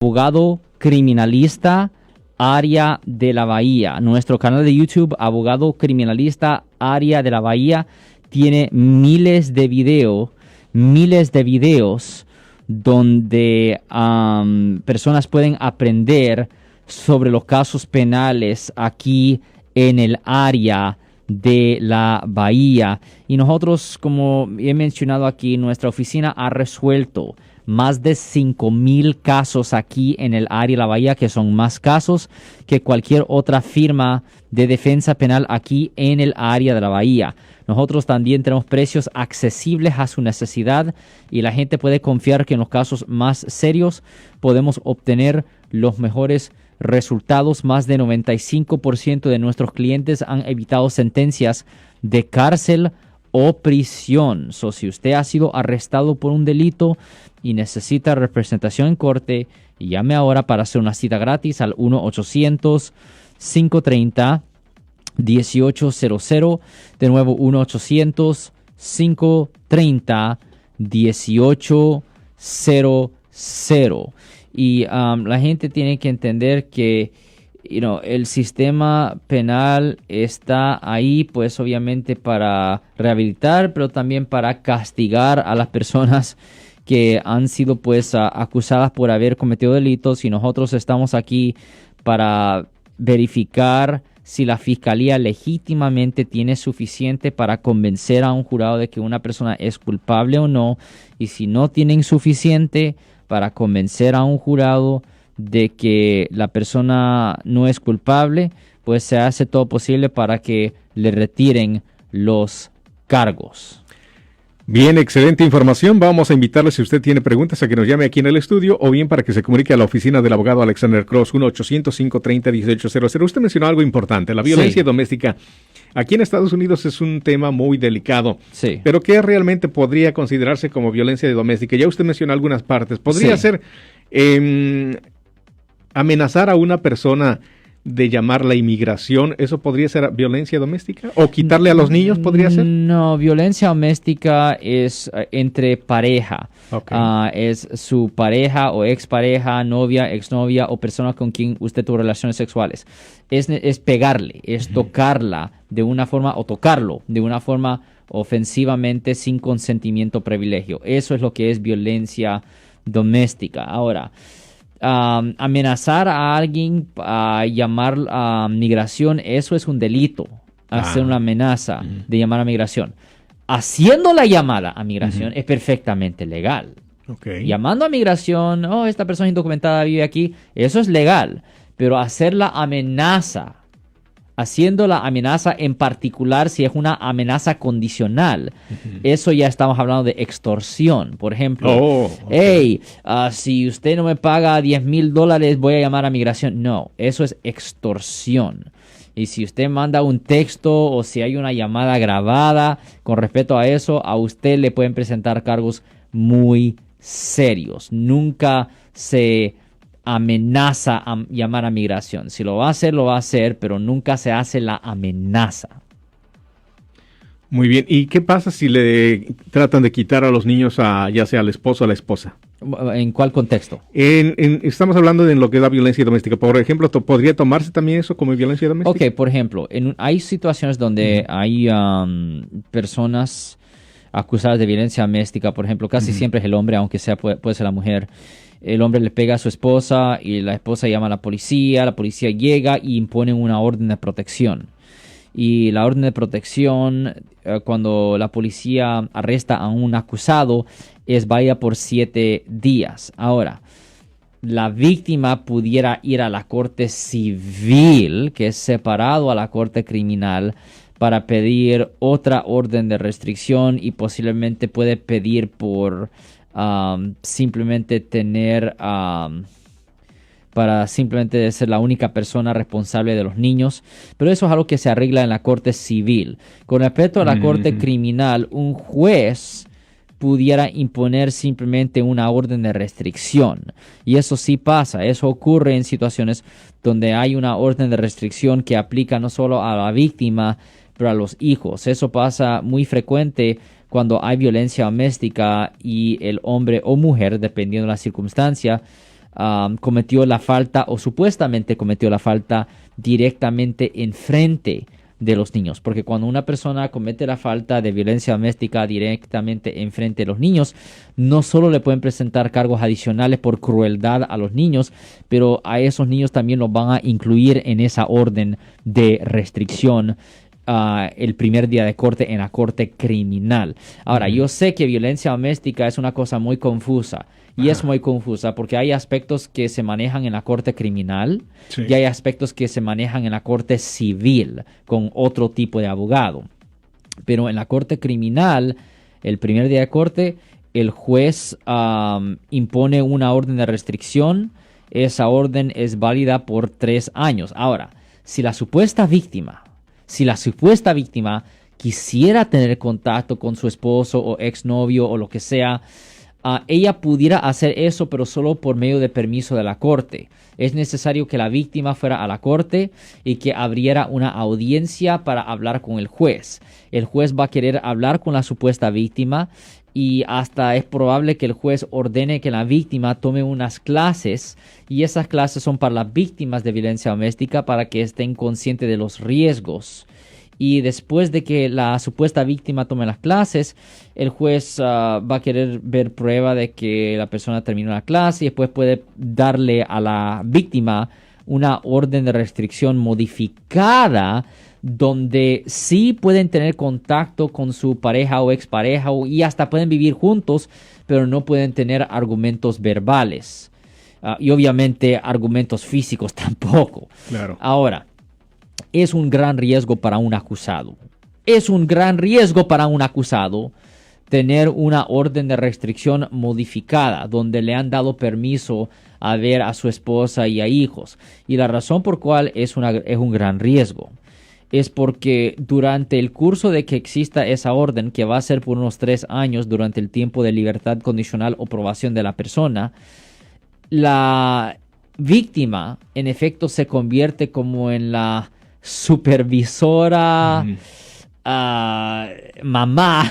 abogado criminalista Área de la Bahía. Nuestro canal de YouTube, abogado criminalista Área de la Bahía, tiene miles de videos donde personas pueden aprender sobre los casos penales aquí en el área de la Bahía. Y nosotros, como he mencionado aquí, nuestra oficina ha resuelto más de 5,000 casos aquí en el área de la Bahía, que son más casos que cualquier otra firma de defensa penal aquí en el área de la Bahía. Nosotros también tenemos precios accesibles a su necesidad y la gente puede confiar que en los casos más serios podemos obtener los mejores resultados. Más de 95% de nuestros clientes han evitado sentencias de cárcel o prisión. Si usted ha sido arrestado por un delito y necesita representación en corte, llame ahora para hacer una cita gratis al 1-800-530-1800. De nuevo, 1-800-530-1800. Y la gente tiene que entender que el sistema penal está ahí, pues obviamente para rehabilitar, pero también para castigar a las personas que han sido pues acusadas por haber cometido delitos, y nosotros estamos aquí para verificar si la fiscalía legítimamente tiene suficiente para convencer a un jurado de que una persona es culpable o no, y si no tienen suficiente para convencer a un jurado de que la persona no es culpable, pues se hace todo posible para que le retiren los cargos. Bien, excelente información. Vamos a invitarle, si usted tiene preguntas, a que nos llame aquí en el estudio o bien para que se comunique a la oficina del abogado Alexander Cross, 1-800-530-1800. Usted mencionó algo importante, la violencia doméstica. Aquí en Estados Unidos es un tema muy delicado. Sí. Pero ¿qué realmente podría considerarse como violencia doméstica? Ya usted mencionó algunas partes. ¿Podría ser amenazar a una persona de llamar la inmigración? ¿Eso podría ser violencia doméstica? ¿O quitarle a los niños podría ser? No, violencia doméstica es entre pareja. Okay. Es su pareja o expareja, novia, exnovia o persona con quien usted tuvo relaciones sexuales. Es pegarle, es tocarla de una forma, o tocarlo de una forma ofensivamente sin consentimiento o privilegio. Eso es lo que es violencia doméstica. Ahora, amenazar a alguien, a llamar a migración, eso es un delito. Hacer una amenaza de llamar a migración. Haciendo la llamada a migración es perfectamente legal. Okay. Llamando a migración, esta persona indocumentada vive aquí, eso es legal. Pero hacer la amenaza, haciendo la amenaza en particular, si es una amenaza condicional, eso ya estamos hablando de extorsión. Por ejemplo, si usted no me paga $10,000, voy a llamar a migración. No, eso es extorsión. Y si usted manda un texto o si hay una llamada grabada con respecto a eso, a usted le pueden presentar cargos muy serios. Nunca se amenaza a llamar a migración. Si lo va a hacer, lo va a hacer, pero nunca se hace la amenaza. Muy bien. ¿Y qué pasa si le tratan de quitar a los niños ya sea al esposo o a la esposa? ¿En cuál contexto? Estamos hablando de lo que es la violencia doméstica. Por ejemplo, ¿podría tomarse también eso como violencia doméstica? Ok, por ejemplo, hay situaciones donde hay personas acusadas de violencia doméstica. Por ejemplo, casi siempre es el hombre, aunque puede ser la mujer. El hombre le pega a su esposa y la esposa llama a la policía llega y impone una orden de protección. Y la orden de protección, cuando la policía arresta a un acusado, es válida por 7 días. Ahora, la víctima pudiera ir a la corte civil, que es separado a la corte criminal, para pedir otra orden de restricción, y posiblemente puede pedir por simplemente tener para simplemente ser la única persona responsable de los niños, pero eso es algo que se arregla en la corte civil. Con respecto a la corte criminal, un juez pudiera imponer simplemente una orden de restricción, y eso sí pasa. Eso ocurre en situaciones donde hay una orden de restricción que aplica no solo a la víctima, pero a los hijos. Eso pasa muy frecuente cuando hay violencia doméstica y el hombre o mujer, dependiendo de la circunstancia, cometió la falta o supuestamente cometió la falta directamente enfrente de los niños, porque cuando una persona comete la falta de violencia doméstica directamente enfrente de los niños, no solo le pueden presentar cargos adicionales por crueldad a los niños, pero a esos niños también los van a incluir en esa orden de restricción el primer día de corte en la corte criminal. Ahora, yo sé que violencia doméstica es una cosa muy confusa. Y es muy confusa porque hay aspectos que se manejan en la corte criminal y hay aspectos que se manejan en la corte civil con otro tipo de abogado. Pero en la corte criminal, el primer día de corte, el juez impone una orden de restricción. Esa orden es válida por 3 años. Ahora, si la supuesta víctima quisiera tener contacto con su esposo o exnovio o lo que sea, ella pudiera hacer eso, pero solo por medio de permiso de la corte. Es necesario que la víctima fuera a la corte y que abriera una audiencia para hablar con el juez. El juez va a querer hablar con la supuesta víctima y hasta es probable que el juez ordene que la víctima tome unas clases, y esas clases son para las víctimas de violencia doméstica para que estén conscientes de los riesgos. Y después de que la supuesta víctima tome las clases, el juez va a querer ver prueba de que la persona terminó la clase y después puede darle a la víctima una orden de restricción modificada donde sí pueden tener contacto con su pareja o expareja y hasta pueden vivir juntos, pero no pueden tener argumentos verbales. Y obviamente argumentos físicos tampoco. Claro. Ahora, es un gran riesgo para un acusado. Es un gran riesgo para un acusado tener una orden de restricción modificada donde le han dado permiso a ver a su esposa y a hijos. Y la razón por cual es un gran riesgo es porque durante el curso de que exista esa orden, que va a ser por unos 3 años durante el tiempo de libertad condicional o probación de la persona, la víctima en efecto se convierte como en la supervisora mamá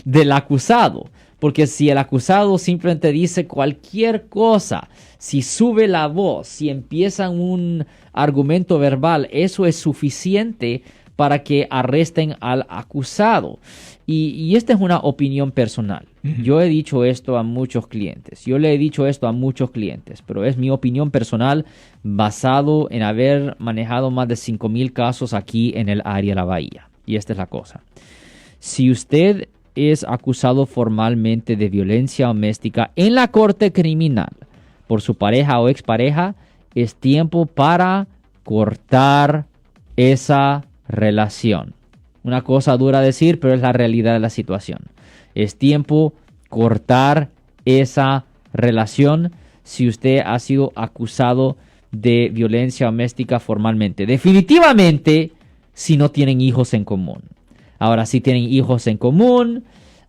del acusado, porque si el acusado simplemente dice cualquier cosa, si sube la voz, si empieza un argumento verbal, eso es suficiente para que arresten al acusado. Y esta es una opinión personal. Yo he dicho esto a muchos clientes. Yo le he dicho esto a muchos clientes, pero es mi opinión personal basado en haber manejado más de 5,000 casos aquí en el área de la Bahía. Y esta es la cosa. Si usted es acusado formalmente de violencia doméstica en la corte criminal por su pareja o expareja, es tiempo para cortar esa relación. Una cosa dura decir, pero es la realidad de la situación. Es tiempo cortar esa relación si usted ha sido acusado de violencia doméstica formalmente. Definitivamente, si no tienen hijos en común. Ahora, si tienen hijos en común,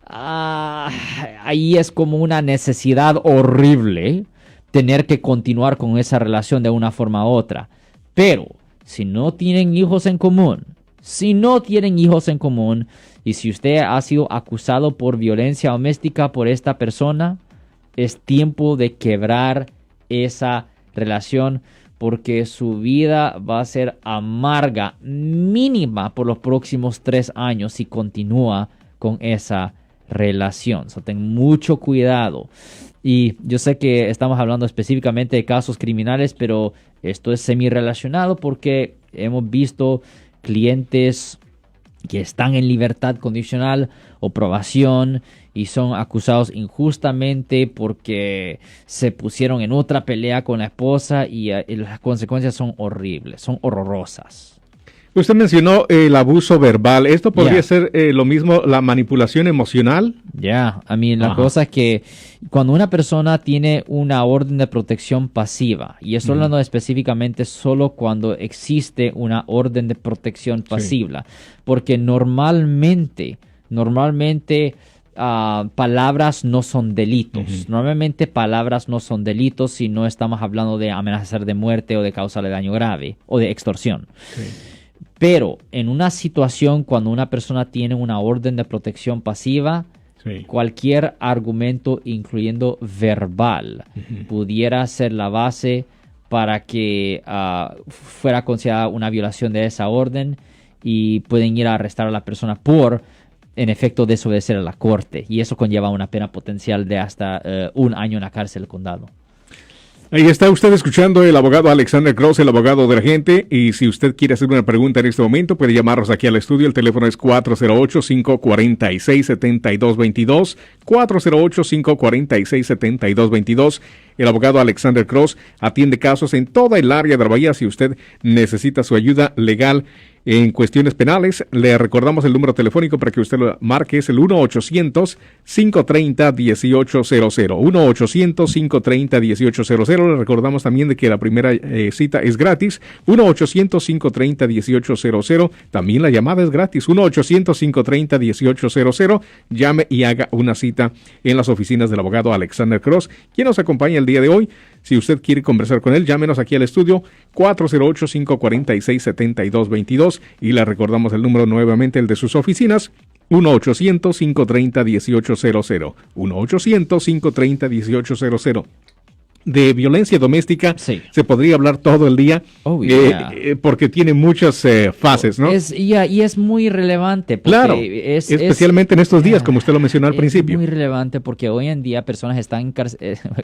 ahí es como una necesidad horrible tener que continuar con esa relación de una forma u otra. Pero, si no tienen hijos en común, y si usted ha sido acusado por violencia doméstica por esta persona, es tiempo de quebrar esa relación, porque su vida va a ser amarga, mínima, por los próximos 3 años si continúa con esa relación. So, ten mucho cuidado. Y yo sé que estamos hablando específicamente de casos criminales, pero esto es semi-relacionado porque hemos visto clientes que están en libertad condicional o probación y son acusados injustamente porque se pusieron en otra pelea con la esposa y las consecuencias son horribles, son horrorosas. Usted mencionó el abuso verbal. ¿Esto podría ser lo mismo, la manipulación emocional? La cosa es que cuando una persona tiene una orden de protección pasiva, y estoy hablando específicamente solo cuando existe una orden de protección pasiva, porque normalmente palabras no son delitos. Normalmente palabras no son delitos si no estamos hablando de amenazar de muerte o de causarle daño grave o de extorsión. Pero en una situación cuando una persona tiene una orden de protección pasiva, Sí. cualquier argumento, incluyendo verbal, pudiera ser la base para que fuera considerada una violación de esa orden y pueden ir a arrestar a la persona por, en efecto, desobedecer a la corte. Y eso conlleva una pena potencial de hasta 1 año en la cárcel del condado. Ahí está usted escuchando el abogado Alexander Cross, el abogado de la gente. Y si usted quiere hacer una pregunta en este momento, puede llamarnos aquí al estudio. El teléfono es 408-546-7222. 408-546-7222. El abogado Alexander Cross atiende casos en toda el área de la Bahía. Si usted necesita su ayuda legal en cuestiones penales, le recordamos el número telefónico para que usted lo marque. Es el 1-800-530-1800. 1-800-530-1800. Le recordamos también de que la primera cita es gratis. 1-800-530-1800. También la llamada es gratis. 1-800-530-1800. Llame y haga una cita en las oficinas del abogado Alexander Cross, quien nos acompaña el día de hoy. Si usted quiere conversar con él, llámenos aquí al estudio 408-546-7222 y le recordamos el número nuevamente, el de sus oficinas, 1-800-530-1800. 1-800-530-1800. De violencia doméstica Sí. se podría hablar todo el día, porque tiene muchas fases, ¿no? Y es muy relevante. Claro, especialmente en estos días, como usted lo mencionó al principio. Es muy relevante porque hoy en día personas están,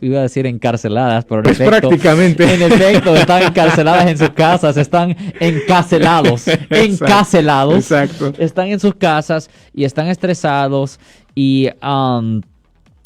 iba a decir encarceladas, pero Pues prácticamente. en efecto, están encarceladas en sus casas, están encarcelados, Exacto. Están en sus casas y están estresados y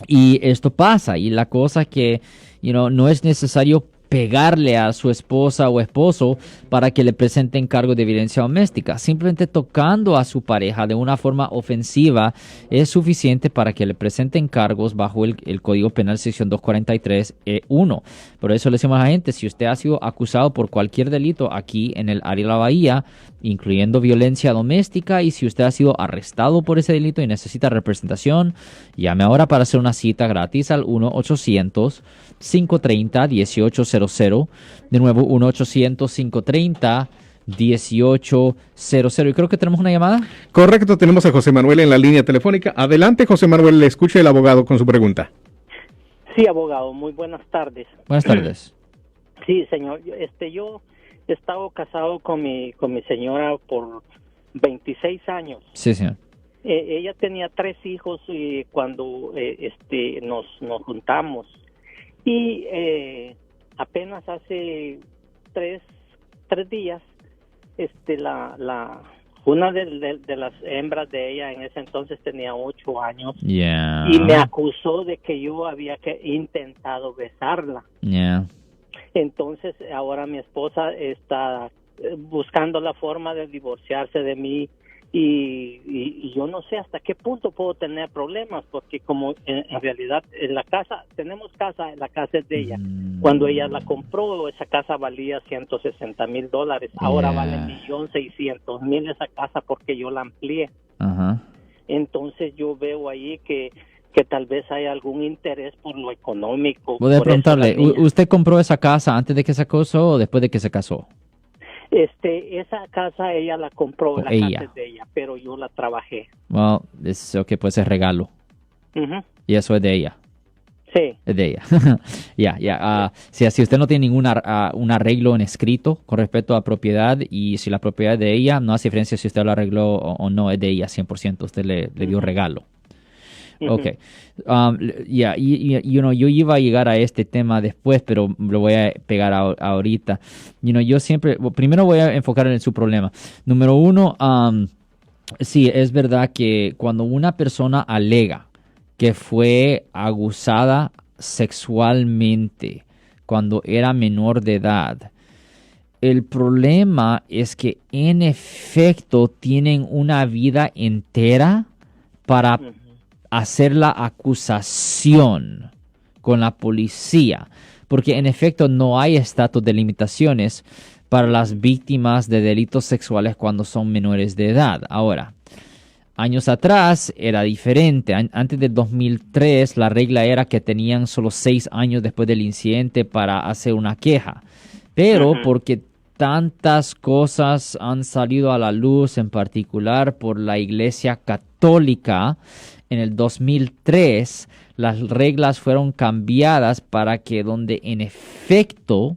esto pasa. Y la cosa que no es necesario pegarle a su esposa o esposo para que le presenten cargos de violencia doméstica. Simplemente tocando a su pareja de una forma ofensiva es suficiente para que le presenten cargos bajo el Código Penal sección 243(1). Por eso le decimos a la gente, si usted ha sido acusado por cualquier delito aquí en el área de la Bahía, incluyendo violencia doméstica, y si usted ha sido arrestado por ese delito y necesita representación, llame ahora para hacer una cita gratis al 1-800-530-1800. De nuevo, 1-800-530-1800. Y creo que tenemos una llamada. Correcto, tenemos a José Manuel en la línea telefónica. Adelante, José Manuel, le escucha el abogado con su pregunta. Sí, abogado, muy buenas tardes. Buenas tardes. Sí, señor, yo he estado casado con mi señora por 26 años. Sí, señor. Ella tenía 3 hijos cuando nos juntamos. Y apenas hace 3 días, una de las hembras de ella en ese entonces tenía 8 años. Yeah. Y me acusó de que yo había intentado besarla. Yeah. Entonces ahora mi esposa está buscando la forma de divorciarse de mí y yo no sé hasta qué punto puedo tener problemas, porque como en realidad en la casa es de ella. Cuando ella la compró, esa casa valía $160,000. Ahora vale $1,600,000 esa casa porque yo la amplié. Ajá. Entonces yo veo ahí que tal vez hay algún interés por lo económico. Voy a preguntarle, ¿usted compró esa casa antes de que se casó o después de que se casó? Esa casa ella la compró, la casa es de ella, pero yo la trabajé. Well, pues es regalo. Y eso es de ella. Sí. Es de ella. Si usted no tiene ningún un arreglo en escrito con respecto a propiedad, y si la propiedad es de ella, no hace diferencia si usted lo arregló o no, es de ella 100%. Usted le dio regalo. Okay. Yo iba a llegar a este tema después, pero lo voy a pegar ahorita. Yo siempre, primero voy a enfocar en su problema. Número 1, sí, es verdad que cuando una persona alega que fue abusada sexualmente cuando era menor de edad, el problema es que en efecto tienen una vida entera para hacer la acusación con la policía, porque en efecto no hay estatus de limitaciones para las víctimas de delitos sexuales cuando son menores de edad. Ahora, años atrás era diferente. Antes del 2003 la regla era que tenían solo 6 años después del incidente para hacer una queja, pero porque tantas cosas han salido a la luz, en particular por la Iglesia Católica, en el 2003 las reglas fueron cambiadas para que donde en efecto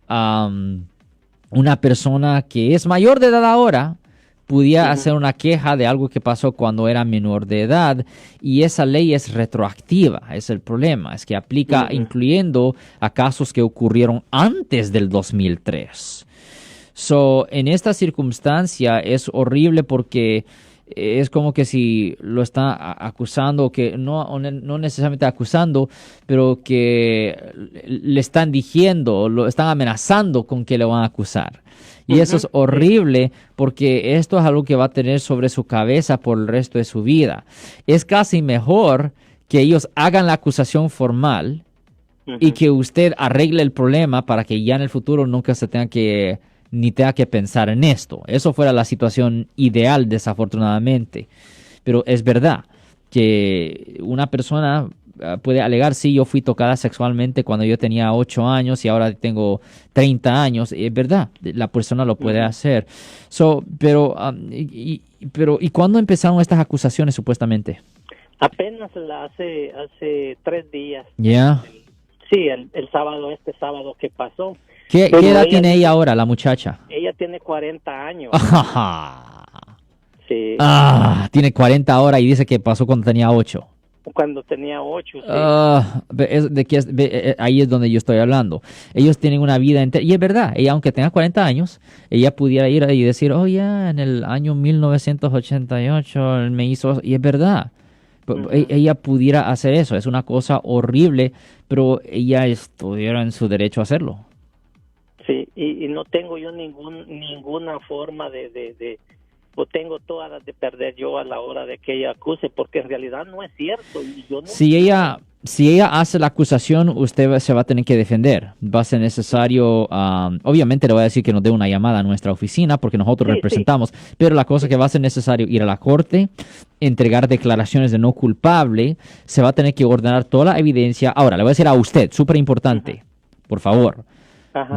una persona que es mayor de edad ahora pudiera hacer una queja de algo que pasó cuando era menor de edad, y esa ley es retroactiva. Es el problema, es que aplica incluyendo a casos que ocurrieron antes del 2003. So, en esta circunstancia es horrible porque es como que si lo están acusando, que no necesariamente acusando, pero que le están diciendo, lo están amenazando con que le van a acusar. Y eso es horrible porque esto es algo que va a tener sobre su cabeza por el resto de su vida. Es casi mejor que ellos hagan la acusación formal y que usted arregle el problema para que ya en el futuro nunca se tenga que pensar en esto. Eso fuera la situación ideal, desafortunadamente. Pero es verdad que una persona puede alegar, sí, yo fui tocada sexualmente cuando yo tenía 8 años y ahora tengo 30 años. Es verdad, la persona lo puede hacer. Pero ¿cuándo empezaron estas acusaciones supuestamente? Apenas hace 3 días. ¿Ya? Sí, el sábado, este sábado que pasó. ¿Qué edad tiene ella ahora, la muchacha? Ella tiene 40 años. Sí. Tiene 40 ahora y dice que pasó cuando tenía 8. Cuando tenía 8, sí. Ahí es donde yo estoy hablando. Ellos tienen una vida entera. Y es verdad, ella aunque tenga 40 años, ella pudiera ir y decir, en el año 1988 él me hizo... Y es verdad. Ella pudiera hacer eso. Es una cosa horrible, pero ella estuviera en su derecho a hacerlo. Sí, y no tengo yo ninguna forma pues tengo todas las de perder yo a la hora de que ella acuse, porque en realidad no es cierto. Y yo no... Si ella hace la acusación, usted se va a tener que defender. Va a ser necesario, obviamente le voy a decir que nos dé una llamada a nuestra oficina porque nosotros representamos, pero la cosa que va a ser necesario ir a la corte, entregar declaraciones de no culpable, se va a tener que ordenar toda la evidencia. Ahora, le voy a decir a usted, súper importante, por favor.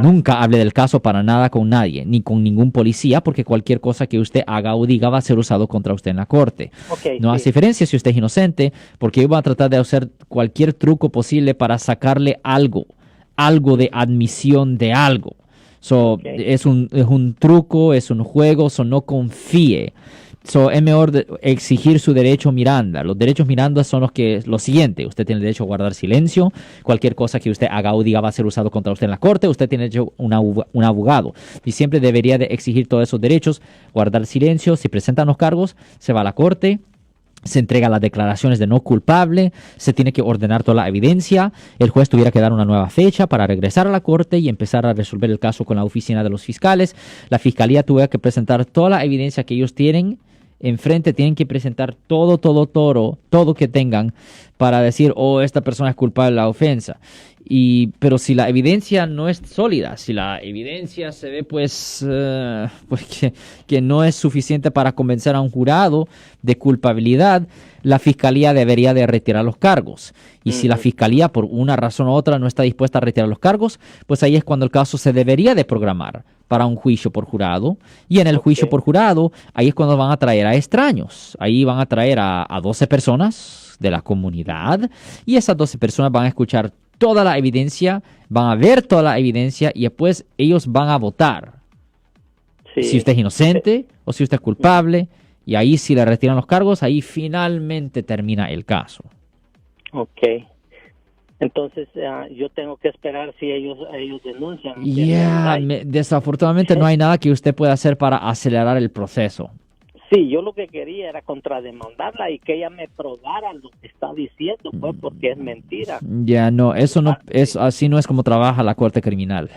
Nunca hable del caso para nada con nadie, ni con ningún policía, porque cualquier cosa que usted haga o diga va a ser usado contra usted en la corte. No hace diferencia si usted es inocente, porque ellos van a tratar de hacer cualquier truco posible para sacarle algo de admisión de algo. Es un truco, es un juego, no confíe. Es mejor exigir su derecho Miranda. Los derechos Miranda son lo siguiente. Usted tiene el derecho a guardar silencio. Cualquier cosa que usted haga o diga va a ser usado contra usted en la corte. Usted tiene derecho a un abogado. Y siempre debería de exigir todos esos derechos. Guardar silencio. Si presentan los cargos, se va a la corte. Se entrega las declaraciones de no culpable, se tiene que ordenar toda la evidencia, el juez tuviera que dar una nueva fecha para regresar a la corte y empezar a resolver el caso con la oficina de los fiscales. La fiscalía tuviera que presentar toda la evidencia que ellos tienen enfrente, tienen que presentar todo que tengan para decir, esta persona es culpable de la ofensa. Pero si la evidencia no es sólida, si la evidencia se ve que no es suficiente para convencer a un jurado de culpabilidad, la fiscalía debería de retirar los cargos. Y si la fiscalía por una razón u otra no está dispuesta a retirar los cargos, pues ahí es cuando el caso se debería de programar para un juicio por jurado. Y en el juicio por jurado, ahí es cuando van a traer a extraños. Ahí van a traer a 12 personas de la comunidad y esas 12 personas van a escuchar toda la evidencia, van a ver toda la evidencia y después ellos van a votar si usted es inocente o si usted es culpable, y ahí si le retiran los cargos, ahí finalmente termina el caso. Entonces yo tengo que esperar si ellos denuncian. Desafortunadamente no hay nada que usted pueda hacer para acelerar el proceso. Sí, yo lo que quería era contrademandarla y que ella me probara lo que está diciendo, pues, porque es mentira. Eso no es así, no es como trabaja la corte criminal.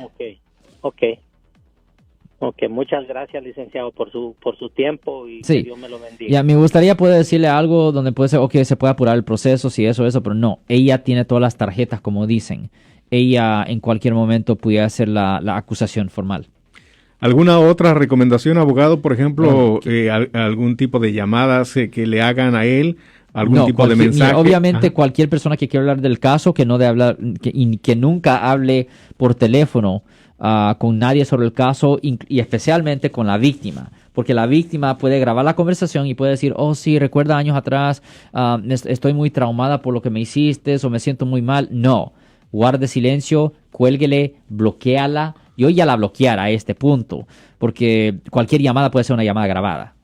Muchas gracias, licenciado, por su tiempo y que Dios me lo bendiga. Me gustaría poder decirle algo donde puede ser, se puede apurar el proceso, si eso, pero no. Ella tiene todas las tarjetas, como dicen. Ella en cualquier momento pudiera hacer la acusación formal. ¿Alguna otra recomendación, abogado? Por ejemplo, algún tipo de llamadas que le hagan a él, algún tipo de mensaje. Obviamente, cualquier persona que quiera hablar del caso, que no debe hablar, que nunca hable por teléfono con nadie sobre el caso y especialmente con la víctima, porque la víctima puede grabar la conversación y puede decir, oh sí, recuerda años atrás, estoy muy traumada por lo que me hiciste o me siento muy mal. No, guarde silencio, cuélguele, bloquéala. Yo ya la bloqueara a este punto, porque cualquier llamada puede ser una llamada grabada.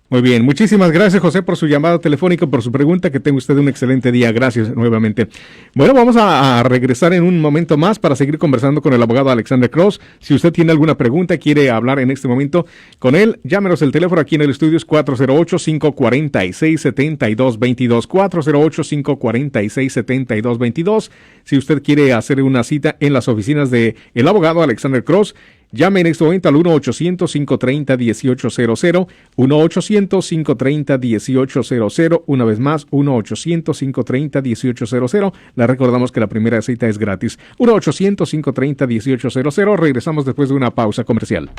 Muy bien, muchísimas gracias, José, por su llamada telefónica, por su pregunta. Que tenga usted un excelente día. Gracias nuevamente. Bueno, vamos a regresar en un momento más para seguir conversando con el abogado Alexander Cross. Si usted tiene alguna pregunta, quiere hablar en este momento con él, llámenos. El teléfono aquí en el estudio es 408-546-7222, 408-546-7222. Si usted quiere hacer una cita en las oficinas de el abogado Alexander Cross, llame en este momento al 1-800-530-1800, 1-800-530-1800, una vez más, 1-800-530-1800. Le recordamos que la primera cita es gratis. 1-800-530-1800. Regresamos después de una pausa comercial.